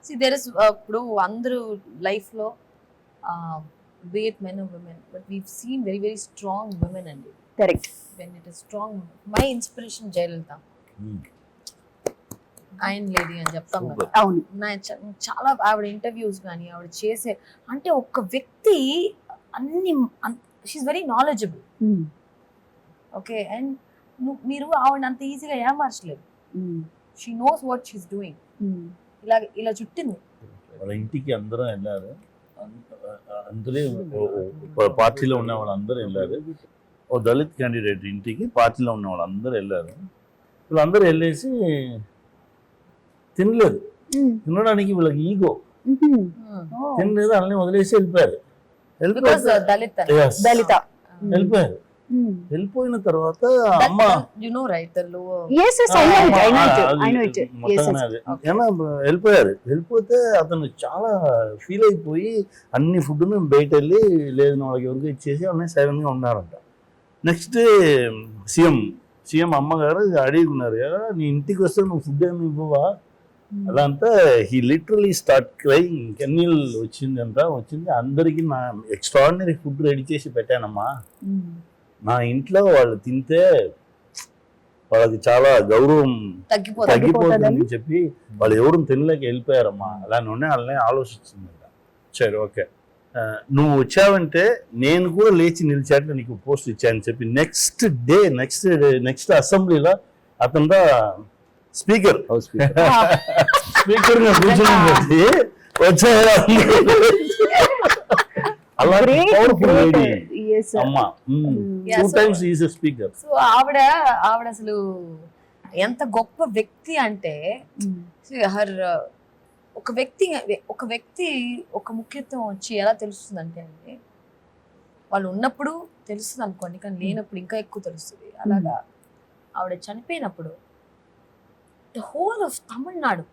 See, there is ఇప్పుడు అందరూ life లో be it men or women, but we've seen very very strong women and correct. when it is strong, my inspiration Jayalalitha, ఆయన lady అని చెప్తాం కదా. అవును. చాలా ఆవిడ ఇంటర్వ్యూస్ కానీ ఆవిడ చేసే అంటే ఒక వ్యక్తి అన్ని she's very knowledgeable. Okay, and మీరు ఆవిడ అంత ఈజీగా ఏమార్చలేదు. She knows what she's doing. ఇలా చుట్టింది. వాళ్ళ ఇంటికి అందరం వెళ్ళారు, అందరూ పార్టీలో ఉన్న వాళ్ళందరూ వెళ్ళారు. ఓ దళిత్ క్యాండిడేట్ ఇంటికి పార్టీలో ఉన్న వాళ్ళందరూ వెళ్ళారు. వీళ్ళందరూ వెళ్ళేసి తినలేదు. తినడానికి వీళ్ళకి ఈగో, తినలేదు, అలానే వదిలేసి వెళ్ళిపోయారు. దళిత వెళ్ళిపోయారు. వెళ్ళిపోయిన తర్వాత అమ్మ వెళ్ళిపోయారు. వెళ్ళిపోతే అతను చాలా ఫీల్ అయిపోయి అన్ని ఫుడ్ బయట వెళ్ళి లేదు వాళ్ళకి ఎవరికి ఇచ్చేసి వాళ్ళని సైలెంట్ గా ఉన్నారంట. నెక్స్ట్ డే సీఎం అమ్మగారు అడిగున్నారు కదా, నీ ఇంటికి వస్తే నువ్వు ఫుడ్ ఏమి ఇవ్వవా అలా అంతా. He literally start crying. కన్నీళ్ళు వచ్చింది. అందరికి నా ఎక్స్ట్రాడినరీ ఫుడ్ రెడీ చేసి పెట్టానమ్మా, నా ఇంట్లో వాళ్ళు తింటే వాళ్ళకి చాలా గౌరవం తగ్గిపోతుందని చెప్పి వాళ్ళు ఎవరు తినలేక వెళ్ళిపోయారమ్మా. అలా నుండి వాళ్ళని ఆలోచించిందంట. సరే ఓకే, నువ్వు వచ్చావంటే నేను కూడా లేచి నిలిచాట నీకు పోస్ట్ ఇచ్చానని చెప్పి నెక్స్ట్ అసెంబ్లీలో అతను స్పీకర్ కూర్చుని వచ్చే అలా పవర్ఫుల్ లేడీ అమ్మా. 2 times is a speaker. So ఆవిడ అసలు ఎంత గొప్ప వ్యక్తి అంటే హర్ ఒక వ్యక్తి ఒక ముఖ్యత్వం వచ్చి ఎలా తెలుస్తుంది అంటే అండి, వాళ్ళు ఉన్నప్పుడు తెలుస్తుంది అనుకోండి, కానీ లేనప్పుడు ఇంకా ఎక్కువ తెలుస్తుంది. అలాగా ఆవిడ చనిపోయినప్పుడు ద హోల్ ఆఫ్ తమిళనాడు,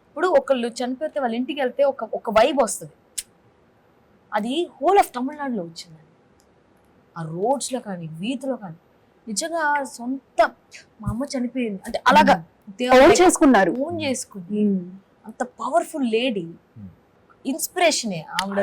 ఇప్పుడు ఒకళ్ళు చనిపోతే వాళ్ళ ఇంటికి వెళ్తే ఒక వైబ్ వస్తుంది, అది హోల్ ఆఫ్ తమిళనాడులో వచ్చిందండి. ఆ రోడ్స్లో కానీ వీధిలో కానీ నిజంగా సొంత మా అమ్మ చనిపోయింది అంటే అలాగా చేసుకున్నారు, ఓన్ చేసుకుని. అంత పవర్ఫుల్ లేడీ, ఇన్స్పిరేషనే ఆవిడ.